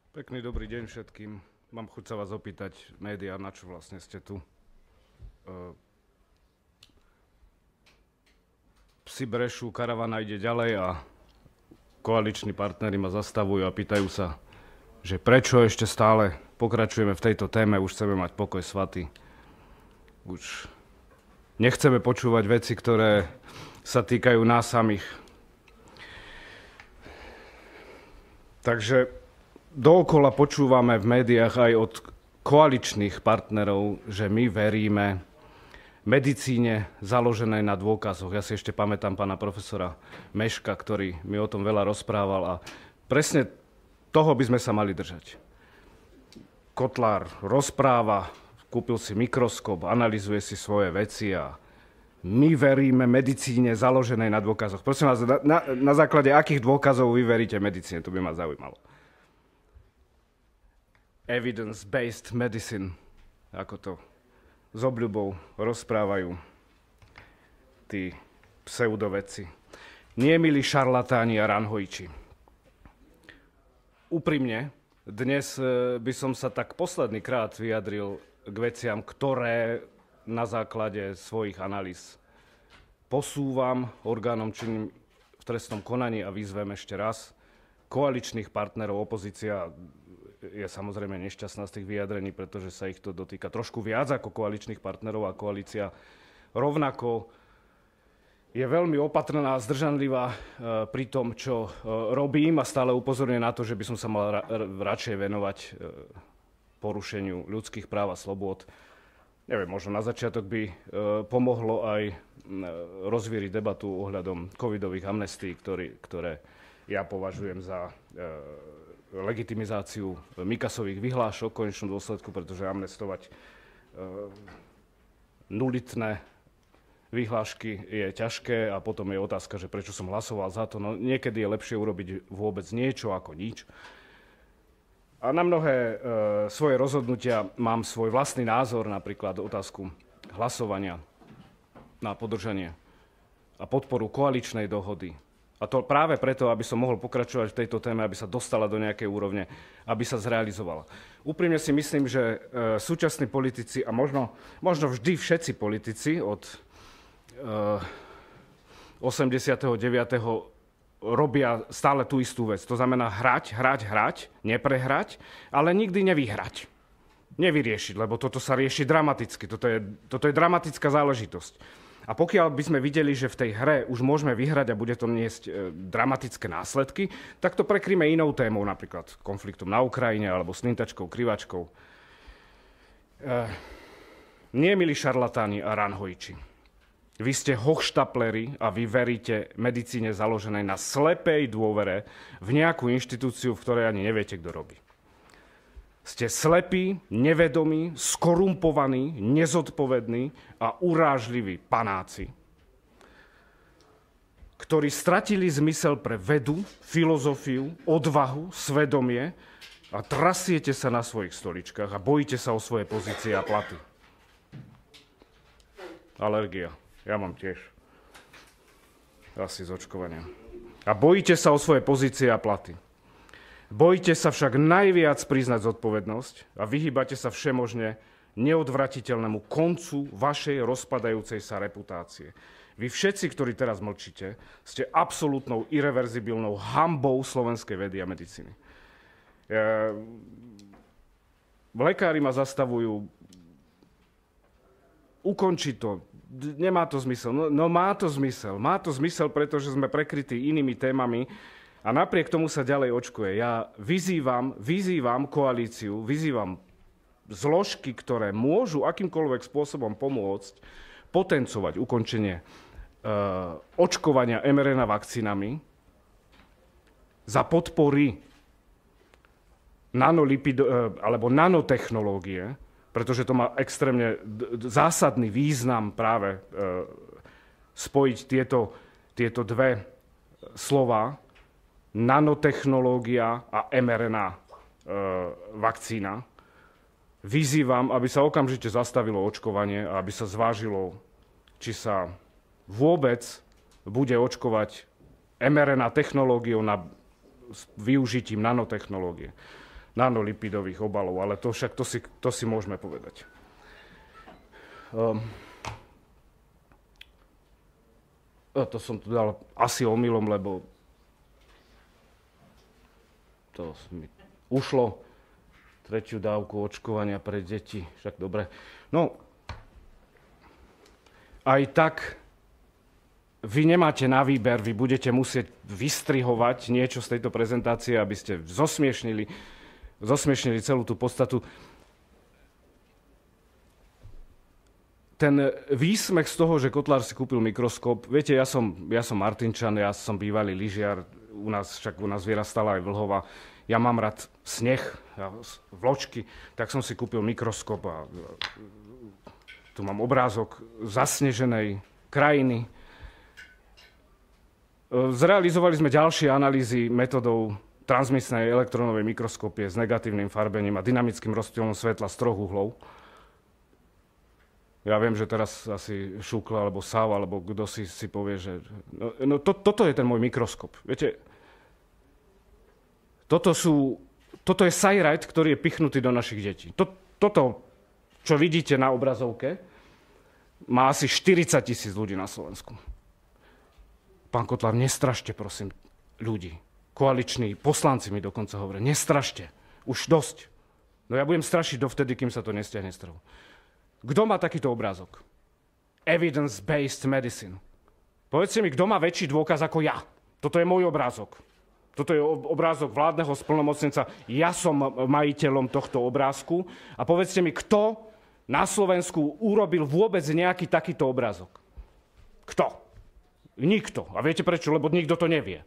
Pekný dobrý deň všetkým. Mám chuť sa vás opýtať, médiá, na čo vlastne ste tu? Psi brešú, karavana ide ďalej a koaliční partneri ma zastavujú a pýtajú sa, že prečo ešte stále pokračujeme v tejto téme, už chceme mať pokoj svatý. Už nechceme počúvať veci, ktoré sa týkajú nás samých. Takže dookola počúvame v médiách aj od koaličných partnerov, že my veríme medicíne založenej na dôkazoch. Ja si ešte pamätám pána profesora Meška, ktorý mi o tom veľa rozprával a presne toho by sme sa mali držať. Kotlár rozpráva, kúpil si mikroskop, analyzuje si svoje veci a my veríme medicíne založenej na dôkazoch. Prosím vás, na základe akých dôkazov vy veríte medicíne? To by ma zaujímalo. Evidence-based medicine, ako to s obľubou rozprávajú tí pseudovedci. Nie milí šarlatáni a ranhojči. Úprimne, dnes by som sa tak posledný krát vyjadril k veciam, ktoré na základe svojich analýz posúvam orgánom činným v trestnom konaní a vyzvem ešte raz koaličných partnerov. Opozícia je samozrejme nešťastná z tých vyjadrení, pretože sa ich to dotýka trošku viac ako koaličných partnerov a koalícia rovnako je veľmi opatrná a zdržanlivá pri tom, čo robím a stále upozorňuje na to, že by som sa mal radšej venovať porušeniu ľudských práv a slobôd. Neviem, možno na začiatok by pomohlo aj rozvíriť debatu ohľadom covidových amnestií, ktoré ja považujem za legitimizáciu Mikasových vyhlášok v konečnom dôsledku, pretože amnestovať nulitné vyhlášky je ťažké a potom je otázka, že prečo som hlasoval za to. No, niekedy je lepšie urobiť vôbec niečo ako nič. A na mnohé svoje rozhodnutia mám svoj vlastný názor, napríklad otázku hlasovania na podržanie a podporu koaličnej dohody. A to práve preto, aby som mohol pokračovať v tejto téme, aby sa dostala do nejakej úrovne, aby sa zrealizovala. Úprimne si myslím, že súčasní politici a možno vždy všetci politici od 89. robia stále tú istú vec. To znamená hrať, neprehrať, ale nikdy nevyhrať. Nevyriešiť, lebo toto sa rieši dramaticky. Toto je dramatická záležitosť. A pokiaľ by sme videli, že v tej hre už môžeme vyhrať a bude to niesť dramatické následky, tak to prekryjme inou témou, napríklad konfliktom na Ukrajine alebo slintačkou, krivačkou. Nie, milí šarlatáni a ranhojči. Vy ste hochštapleri a vy veríte medicíne založenej na slepej dôvere v nejakú inštitúciu, v ktorej ani neviete, kto robí. Ste slepí, nevedomí, skorumpovaní, nezodpovední a urážliví panáci, ktorí stratili zmysel pre vedu, filozofiu, odvahu, svedomie a trasiete sa na svojich stoličkách a bojíte sa o svoje pozície a platy. Alergia. Ja mám tiež. Asi z očkovania. A bojíte sa o svoje pozície a platy. Bojíte sa však najviac priznať zodpovednosť a vyhýbate sa všemožne neodvratiteľnému koncu vašej rozpadajúcej sa reputácie. Vy všetci, ktorí teraz mlčíte, ste absolútnou irreverzibilnou hanbou slovenskej vedy a medicíny. Lekári ma zastavujú. Ukončiť to. Nemá to zmysel. No má to zmysel. Má to zmysel, pretože sme prekrytí inými témami a napriek tomu sa ďalej očkuje. Ja vyzývam koalíciu, vyzývam zložky, ktoré môžu akýmkoľvek spôsobom pomôcť potencovať ukončenie očkovania mRNA vakcínami za podpory alebo nanotechnológie, pretože to má extrémne zásadný význam práve spojiť tieto dve slova, nanotechnológia a mRNA vakcína. Vyzývam, aby sa okamžite zastavilo očkovanie a aby sa zvážilo, či sa vôbec bude očkovať mRNA technológiou na využitím nanotechnológie. nanolipidových obalov, ale to však to si môžeme povedať. To som tu dal asi omylom, lebo to mi ušlo. Tretiu dávku očkovania pre deti, však dobre. No, aj tak vy nemáte na výber, vy budete musieť vystrihovať niečo z tejto prezentácie, aby ste zosmiešnili celú tú podstatu. Ten výsmech z toho, že Kotlár si kúpil mikroskop, viete, ja som Martinčan, ja som bývalý lyžiar, u nás vyrastala aj vlhova. Ja mám rád sneh, vločky, tak som si kúpil mikroskop a tu mám obrázok zasneženej krajiny. Zrealizovali sme ďalšie analýzy metodou transmisnej elektronovej mikroskopie s negatívnym farbením a dynamickým rozptýlom svetla z 3 uhlov. Ja viem, že teraz asi Šukla alebo Sav, alebo kto si povie, že... toto je ten môj mikroskop. Viete, toto je sajrajt, ktorý je pichnutý do našich detí. Toto, čo vidíte na obrazovke, má asi 40 000 ľudí na Slovensku. Pán Kotlár, nestrašte, prosím, ľudí. Koaliční poslanci mi dokonca hovoria, nestrašte, už dosť. No ja budem strašiť dovtedy, kým sa to nestiahne z trhu. Kto má takýto obrázok? Evidence-based medicine. Povedzte mi, kto má väčší dôkaz ako ja? Toto je môj obrázok. Toto je obrázok vládneho splnomocnenca. Ja som majiteľom tohto obrázku. A povedzte mi, kto na Slovensku urobil vôbec nejaký takýto obrázok? Kto? Nikto. A viete prečo? Lebo nikto to nevie.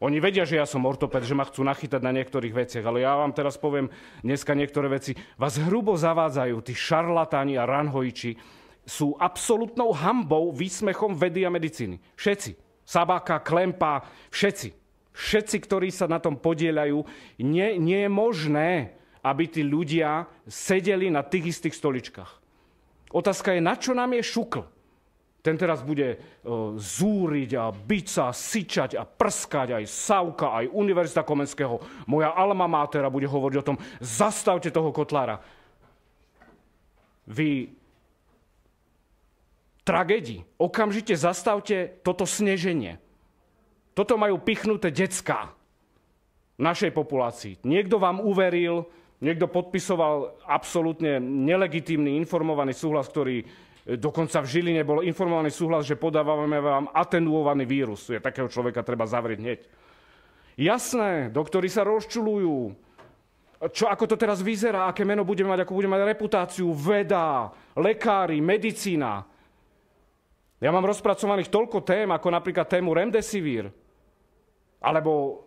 Oni vedia, že ja som ortoped, že ma chcú nachytať na niektorých veciach, ale ja vám teraz poviem dneska niektoré veci. Vás hrubo zavádzajú, tí šarlatáni a ranhojiči sú absolútnou hanbou, výsmechom vedy a medicíny. Všetci. Sabaka, Klempa, všetci. Všetci, ktorí sa na tom podieľajú, nie je možné, aby tí ľudia sedeli na tých istých stoličkách. Otázka je, na čo nám je Šukl? Ten teraz bude zúriť a byť sa, syčať a prskať, aj Savka, aj Univerzita Komenského. Moja alma mater bude hovoriť o tom, zastavte toho Kotlára. Vy tragédii, okamžite zastavte toto sneženie. Toto majú pichnuté decká našej populácii. Niekto vám uveril, niekto podpisoval absolútne nelegitímny informovaný súhlas, ktorý dokonca v Žiline bol informovaný súhlas, že podávame vám atenuovaný vírus. Takého človeka treba zavrieť hneď. Jasné, doktori sa rozčulujú. Ako to teraz vyzerá, aké meno budeme mať, ako budeme mať reputáciu, veda, lekári, medicína. Ja mám rozpracovaných toľko tém, ako napríklad tému Remdesivir, alebo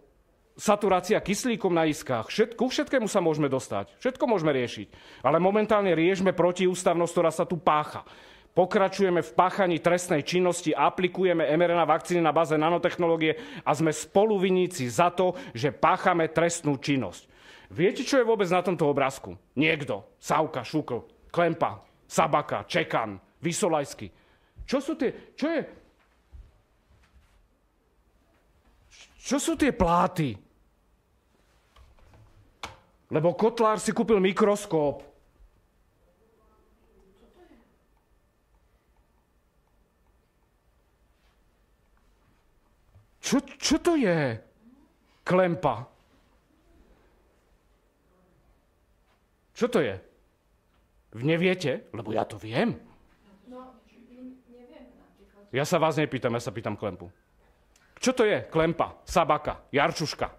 saturácia kyslíkom na iskách. Ku všetkému sa môžeme dostať. Všetko môžeme riešiť. Ale momentálne riešme protiústavnosť, ktorá sa tu pácha. Pokračujeme v páchaní trestnej činnosti, aplikujeme mRNA vakcíny na báze nanotechnológie a sme spoluviníci za to, že páchame trestnú činnosť. Viete, čo je vôbec na tomto obrázku? Niekto. Savka, Šukl, Klempa, Sabaka, Čekan, Vysolajský. Čo sú tie pláty? Lebo Kotlár si kúpil mikroskop. Čo to je? Klempa. Čo to je? Vy neviete? Lebo ja to viem. No, neviem napríklad. Ja sa vás nepýtam, ja sa pýtam Klempu. Čo to je Klempa, Sabaka, Jarčuška?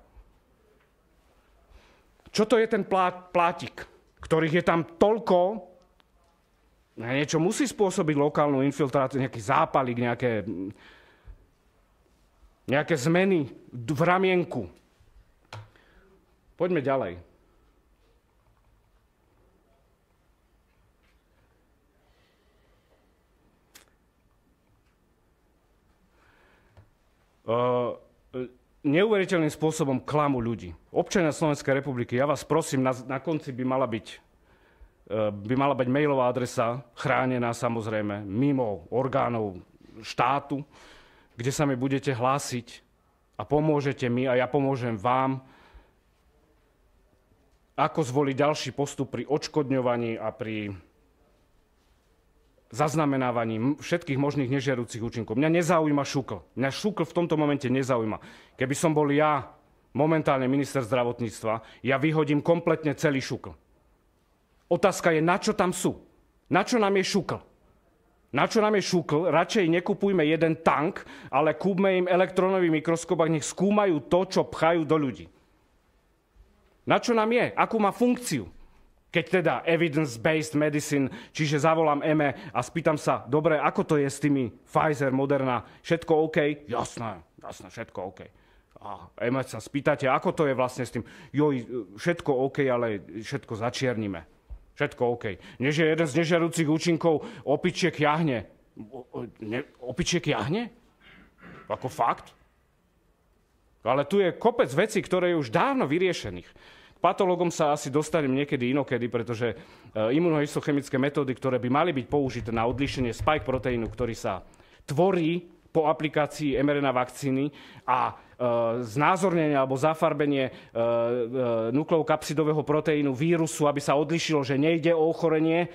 Čo to je ten plátik, ktorých je tam toľko? Niečo musí spôsobiť lokálnu infiltráciu, nejaký zápalik, nejaké zmeny v ramienku. Poďme ďalej. Neuveriteľným spôsobom klamú ľudí. Občania Slovenskej republiky, ja vás prosím, na konci by mala byť mailová adresa, chránená samozrejme, mimo orgánov štátu, kde sa mi budete hlásiť a pomôžete mi a ja pomôžem vám ako zvoliť ďalší postup pri odškodňovaní a pri zaznamenávaní všetkých možných nežiaducich účinkov. Mňa nezaujíma šukl. Mňa šukl v tomto momente nezaujíma. Keby som bol ja momentálne minister zdravotníctva, ja vyhodím kompletne celý šukl. Otázka je, na čo tam sú? Na čo nám je šukl? Na čo nám je šukl? Radšej nekupujme jeden tank, ale kúpme im elektronový mikroskop a nech skúmajú to, čo pchajú do ľudí. Na čo nám je? Akú má funkciu? Keď teda evidence-based medicine, čiže zavolám EME a spýtam sa, dobre, ako to je s tými Pfizer, Moderna, všetko OK? Jasné, všetko OK. A EME sa spýtate, ako to je vlastne s tým? Joj, všetko OK, ale všetko začiernime. Všetko OK. Než je jeden z nežiaducich účinkov opičiek jahne. Opičiek jahne? Ako fakt? Ale tu je kopec vecí, ktoré je už dávno vyriešených. Patológom sa asi dostanem niekedy inokedy, pretože imunohistochemické metódy, ktoré by mali byť použité na odlíšenie spike proteínu, ktorý sa tvorí po aplikácii mRNA vakcíny a znázornenie alebo zafarbenie nukleokapsidového proteínu vírusu, aby sa odlišilo, že nejde o ochorenie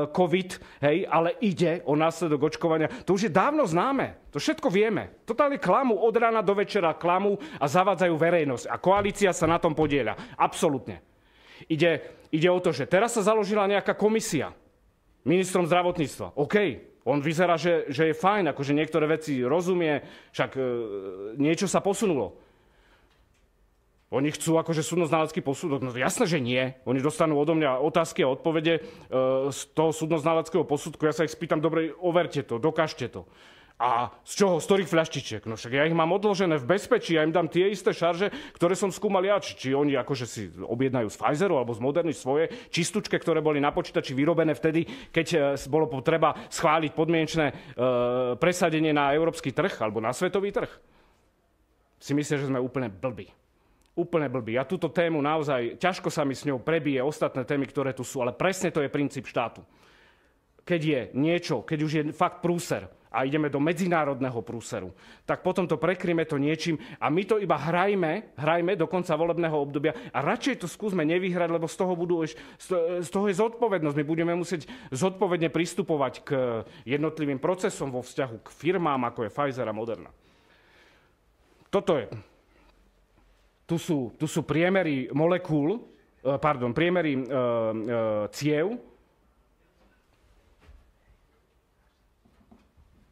COVID, hej, ale ide o následok očkovania. To už je dávno známe. To všetko vieme. Totálne klamu od rána do večera, klamu a zavádzajú verejnosť. A koalícia sa na tom podieľa. Absolútne. Ide o to, že teraz sa založila nejaká komisia ministrom zdravotníctva. OK. On vyzerá, že je fajn, akože niektoré veci rozumie, však niečo sa posunulo. Oni chcú akože súdno-znalecký posudok? No jasné, že nie. Oni dostanú odo mňa otázky a odpovede z toho súdno-znaleckého posudku. Ja sa ich spýtam, dobre, overte to, dokážte to. A z čoho? Z ktorých fľaštičiek? No však ja ich mám odložené v bezpečí, ja im dám tie isté šarže, ktoré som skúmal ja. Či oni akože si objednajú z Pfizeru alebo z Moderny svoje čistučke, ktoré boli na počítači vyrobené vtedy, keď bolo potreba schváliť podmienečné presadenie na európsky trh alebo na svetový trh. Si myslím, že sme úplne blbí. Úplne blbí. Ja túto tému naozaj, ťažko sa mi s ňou prebije ostatné témy, ktoré tu sú, ale presne to je princíp štátu. Keď je niečo, keď už je fakt prúser, a ideme do medzinárodného prúseru, tak potom to prekryjme to niečím a my to iba hrajme do konca volebného obdobia a radšej to skúsme nevyhrať, lebo z toho je zodpovednosť. My budeme musieť zodpovedne pristupovať k jednotlivým procesom vo vzťahu k firmám, ako je Pfizer a Moderna. Toto je. Tu sú priemery molekúl, priemery ciev.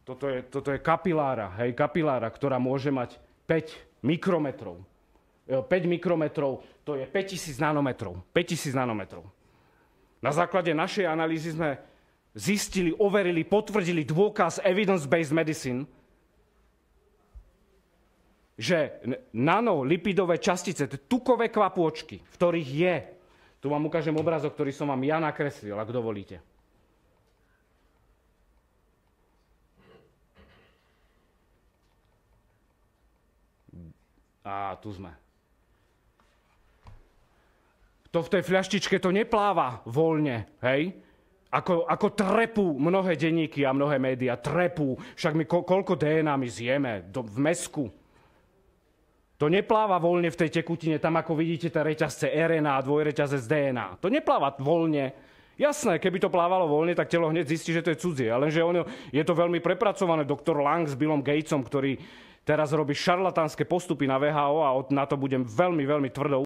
Toto je kapilára, ktorá môže mať 5 mikrometrov. 5 mikrometrov, to je 5000 nanometrov. 5000 nanometrov. Na základe našej analýzy sme zistili, overili, potvrdili dôkaz evidence-based medicine, že nanolipidové častice, tukové kvapôčky, v ktorých je, tu vám ukážem obrázok, ktorý som vám ja nakreslil, ak dovolíte. A tu sme. To v tej fľaštičke to nepláva voľne, hej? Ako trepú mnohé denníky a mnohé médiá, trepú. Však my koľko DNA my zjeme v mäsku. To nepláva voľne v tej tekutine, tam ako vidíte tie reťazce RNA a dvojreťazec DNA. To nepláva voľne. Jasné, keby to plávalo voľne, tak telo hneď zistí, že to je cudzie. Ale že je to veľmi prepracované. Doktor Lang s Billom Gatesom, ktorý teraz robí šarlatánske postupy na WHO a na to budem veľmi, veľmi tvrdo